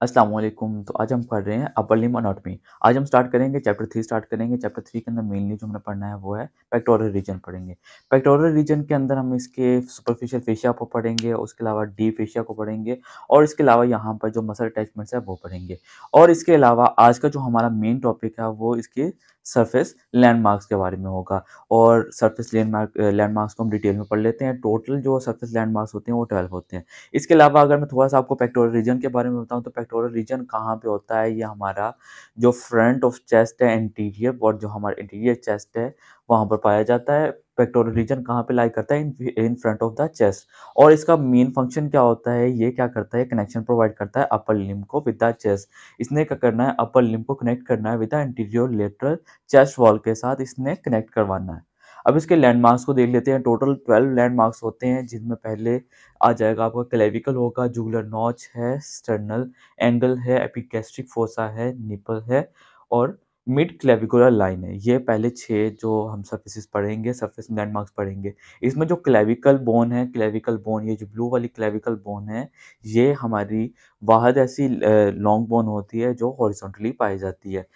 अस्सलाम वालेकुम। तो आज हम पढ़ रहे हैं अपर लिम्ब एनाटॉमी। आज हम स्टार्ट करेंगे चैप्टर 3 स्टार्ट करेंगे। चैप्टर 3 के अंदर मेनली जो हमें पढ़ना है वो है पेक्टोरल रीजन पढ़ेंगे। पेक्टोरल रीजन के अंदर हम इसके सुपरफिशियल फेशिया को पढ़ेंगे, उसके अलावा डीप फेशिया को पढ़ेंगे और इसके अलावा यहाँ पर जो मसल अटैचमेंट्स है वो पढ़ेंगे। और इसके अलावा आज का जो हमारा मेन टॉपिक है वो इसके सरफेस लैंडमार्क्स के बारे में होगा। और सरफेस लैंडमार्क्स को हम डिटेल में पढ़ लेते हैं। टोटल जो सरफेस लैंडमार्क्स होते हैं वो 12 होते हैं। इसके अलावा अगर मैं थोड़ा-सा आपको पेक्टोरल रीजन के बारे में बताऊँ तो पेक्टोरल रीजन कहाँ पे होता है, ये हमारा जो फ्रंट ऑफ चेस्ट है एंटीरियर और जो हमारा इंटीरियर चेस्ट है, वहाँ पर पाया जाता है। पेक्टोरल रीजन कहाँ पे लाई करता है in front of the chest. और इसका मेन फंक्शन क्या होता है, ये क्या करता है, कनेक्शन प्रोवाइड करता है अपर लिम्ब को विद द चेस्ट। इसने क्या करना है, अपर लिम्ब को कनेक्ट करना है with the anterior lateral chest wall के साथ इसने कनेक्ट करवाना है। अब इसके लैंडमार्क्स को देख लेते हैं। टोटल 12 लैंडमार्क्स होते हैं जिनमें पहले आ जाएगा आपका क्लेविकल होगा, जुगुलर नॉच है, स्टर्नल एंगल है, एपिगैस्ट्रिक फोसा है, निपल है और मिड क्लेविकुलर लाइन है। ये पहले 6 जो हम सरफेसेस पढ़ेंगे, सरफेस लैंडमार्क्स पढ़ेंगे। इसमें जो क्लेविकल बोन है, क्लेविकल बोन ये जो ब्लू वाली क्लेविकल बोन है, ये हमारी वाहिद ऐसी लॉन्ग बोन होती है जो हॉरिजॉन्टली पाई जाती है।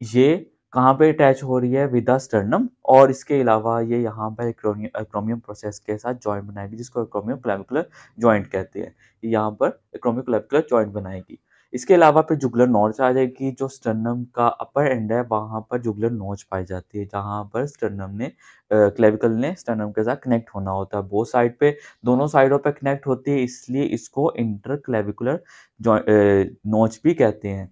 ये कहाँ पे अटैच हो रही है विद द स्टर्नम और इसके अलावा ये यहाँ पर एक्रोमियम प्रोसेस के साथ जॉइंट बनाएगी जिसको एक्रोमियम क्लेविकुलर जॉइंट कहते हैं। ये यहाँ पर एक्रोमियम क्लेविकुलर जॉइंट बनाएगी। इसके अलावा फिर जुगुलर नॉच आ जाएगी। जो स्टर्नम का अपर एंड है वहाँ पर जुगुलर नॉच पाई जाती है जहाँ पर स्टर्नम ने क्लेविकल ने स्टर्नम के साथ कनेक्ट होना होता है। बोथ साइड पे दोनों साइडों पे कनेक्ट होती है इसलिए इसको इंटर क्लेविकुलर नॉच भी कहते हैं।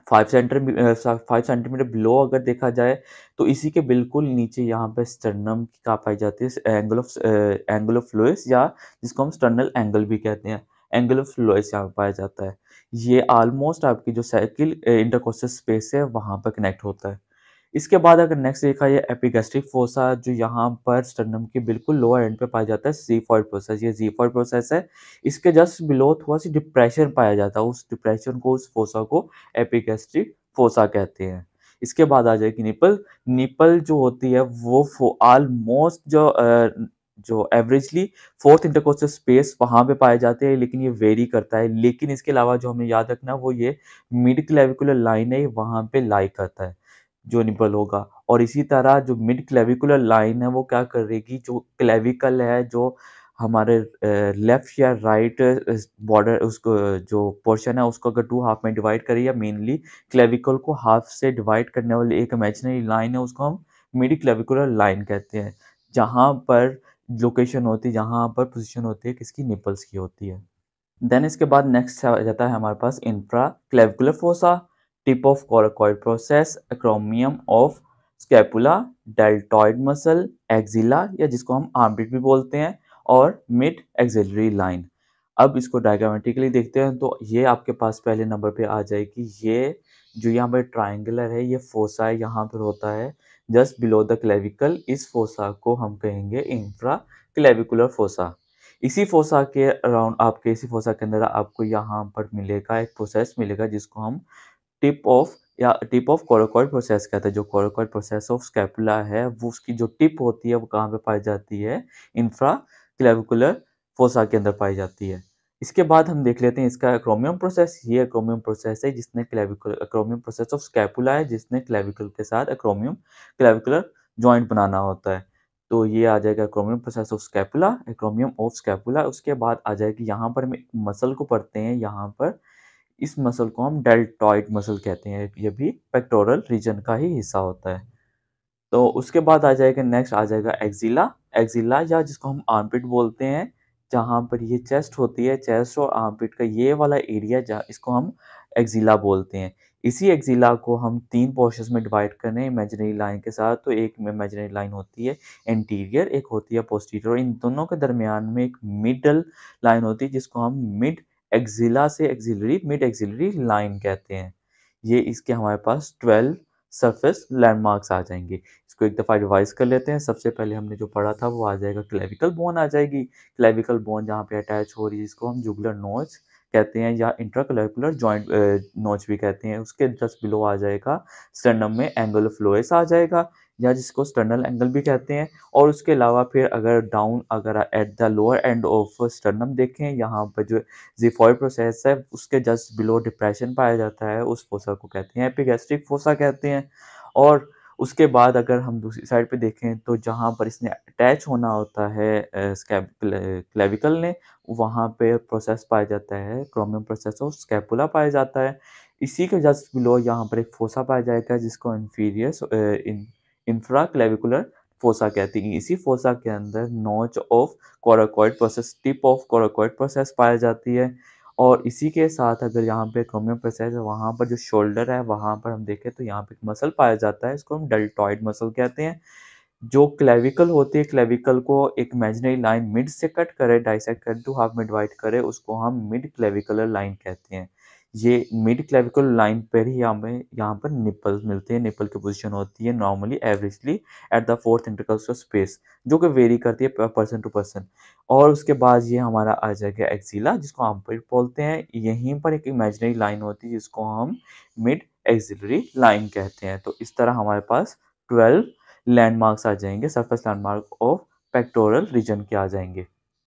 5 सेंटीमीटर बिलो अगर देखा जाए तो इसी के बिल्कुल नीचे यहाँ पे स्टर्नम का पाई जाती है एंगल ऑफ लुईस या जिसको हम स्टर्नल एंगल भी कहते हैं। एंगल ऑफ लुईस यहाँ पे पाया जाता है। ये ऑलमोस्ट आपकी जो सर्किल इंटरकोस्टल स्पेस है वहाँ पर कनेक्ट होता है। इसके बाद अगर नेक्स्ट देखा जाए एपिगैस्ट्रिक फोसा जो यहाँ पर स्टर्नम के बिल्कुल लोअर एंड पे पाया जाता है ज़िगफॉइड प्रोसेस। ये ज़िगफॉइड प्रोसेस है। इसके जस्ट बिलो थोड़ा-सी डिप्रेशन पाया जाता है। उस डिप्रेशन को उस फोसा को एपिगैस्ट्रिक फोसा कहते हैं। इसके बाद आ जाएगी निपल। निपल जो होती है वो ऑलमोस्ट जो एवरेजली 4th इंटरकोस्टल स्पेस वहाँ पे पाए जाते हैं लेकिन ये वेरी करता है। लेकिन इसके अलावा जो हमें याद रखना है वो ये मिड क्लेविकुलर लाइन है वहाँ पे लाई करता है। जो निपल होगा और इसी तरह जो मिड क्लेविकुलर लाइन है वो क्या करेगी जो क्लेविकल है जो हमारे लेफ्ट या राइट बॉर्डर उसको जो पोर्शन है उसको अगर 2 हाफ में डिवाइड करें या मेनली क्लेविकल को हाफ से डिवाइड करने वाली एक इमेजिनरी लाइन है उसको हम मिड क्लेविकुलर लाइन कहते हैं। जहाँ पर लोकेशन होती है, जहाँ पर पोज़ीशन होती है किसकी निपल्स की होती है। देन इसके बाद नेक्स्ट आ जाता है हमारे पास infraclavicular fossa, tip of coracoid process, acromion of scapula, deltoid muscle, axilla या जिसको हम आर्मपिट भी बोलते हैं और मिड एक्सिलरी लाइन। अब इसको डायग्रामेटिकली देखते हैं तो ये आपके पास पहले नंबर पे आ जाएगी। ये जो यहाँ पर ट्राइंगुलर है ये फोसा है यहाँ पर होता है जस्ट बिलो द क्लेविकल। इस फोसा को हम कहेंगे इंफ्रा क्लेविकुलर फोसा। इसी फोसा के अराउंड आपके इसी फोसा के अंदर आपको यहाँ पर मिलेगा एक प्रोसेस मिलेगा जिसको हम टिप ऑफ कोराकोइड प्रोसेस कहते हैं। जो कोराकोइड प्रोसेस ऑफ स्कैपुला है वो उसकी जो टिप होती है वो कहाँ पे पाई जाती है इंफ्रा क्लेविकुलर फोसा के अंदर पाई जाती है। इसके बाद हम देख लेते हैं इसका एक्रोमियम प्रोसेस। ये एक्रोमियम प्रोसेस है जिसने क्लेविकुलर एक्रोमियम प्रोसेस ऑफ स्कैपुला है जिसने क्लेविकल के साथ एक्रोमियम क्लेविकुलर जॉइंट बनाना होता है। तो ये आ जाएगा एक्रोमियम process of scapula, एक्रोमियम of scapula. उसके बाद आ जाएगी यहाँ पर हम एक मसल को पढ़ते हैं। यहाँ पर इस मसल को हम डेल्टॉइड मसल कहते हैं। ये भी पेक्टोरल रीजन का ही हिस्सा होता है। तो उसके बाद आ जाएगा नेक्स्ट आ जाएगा एक्सिला। एक्सिला या जिसको हम आर्मपिट बोलते हैं, जहाँ पर ये चेस्ट होती है, चेस्ट और आर्मपिट का ये वाला एरिया जहाँ इसको हम एक्सिला बोलते हैं। इसी एक्सिला को हम 3 पोर्शंस में डिवाइड कर रहे हैं इमेजिनरी लाइन के साथ। तो एक में इमेजिनरी लाइन होती है एंटीरियर, एक होती है पोस्टीरियर और इन दोनों के दरमियान में एक मिडल लाइन होती है जिसको हम मिड एक्सिला से एक्सिलरी मिड एक्सिलरी लाइन कहते हैं। ये इसके हमारे पास 12 सरफेस लैंडमार्क्स आ जाएँगे। इसको एक दफ़ा रिवाइज़ कर लेते हैं। सबसे पहले हमने जो पढ़ा था वो आ जाएगा क्लेविकल बोन आ जाएगी। क्लेविकल बोन जहाँ पे अटैच हो रही है इसको हम जुगुलर नोच कहते हैं या इंट्राक्लेविकुलर जॉइंट नोच भी कहते हैं। उसके जस्ट बिलो आ जाएगा स्टर्नम में एंगल ऑफ लोएस आ जाएगा। या जिसको स्टर्नल एंगल भी कहते हैं। और उसके अलावा फिर अगर at the lower end of sternum देखें, यहाँ पर जो ज़िफॉइड प्रोसेस है उसके जस्ट बिलो डिप्रेशन पाया जाता है, उस फोसा को कहते हैं एपिगैस्ट्रिक फोसा कहते हैं। और उसके बाद अगर हम दूसरी साइड पे देखें तो जहाँ पर इसने अटैच होना होता है क्लेविकल ने, वहाँ पे प्रोसेस पाया जाता है क्रोमियम प्रोसेस और स्कैपुला पाया जाता है। इसी के जस्ट बिलो यहाँ पर एक फोसा पाया जाएगा जिसको इंफ्रा क्लेविकुलर फोसा कहते हैं। इसी फोसा के अंदर notch of coracoid process, tip of coracoid process पाई जाती है। और इसी के साथ अगर यहाँ पे क्रोमियम प्रोसेस है, वहाँ पर जो शोल्डर है वहाँ पर हम देखें तो यहाँ पे एक मसल पाया जाता है, इसको हम डेल्टॉइड मसल कहते हैं। जो क्लेविकल होती है, क्लेविकल को एक इमेजिनरी लाइन मिड से कट करे, डाइसेक्ट करे, टू हाफ में डिवाइड करे, उसको हम मिड क्लेविकुलर लाइन कहते हैं। ये मिड क्लेविकुलर लाइन पर ही हमें यहाँ पर निपल मिलते हैं। निपल की पोजीशन होती है normally averagely at the fourth intercostal space, जो कि वेरी करती है पर्सन टू पर्सन। और उसके बाद ये हमारा आ जाएगा एक्सिला, जिसको हम पर बोलते हैं। यहीं पर एक इमेजिनरी लाइन होती है जिसको हम मिड एक्सिलरी लाइन कहते हैं। तो इस तरह हमारे पास 12 लैंडमार्क्स आ जाएंगे, surface landmark of pectoral region के आ जाएंगे।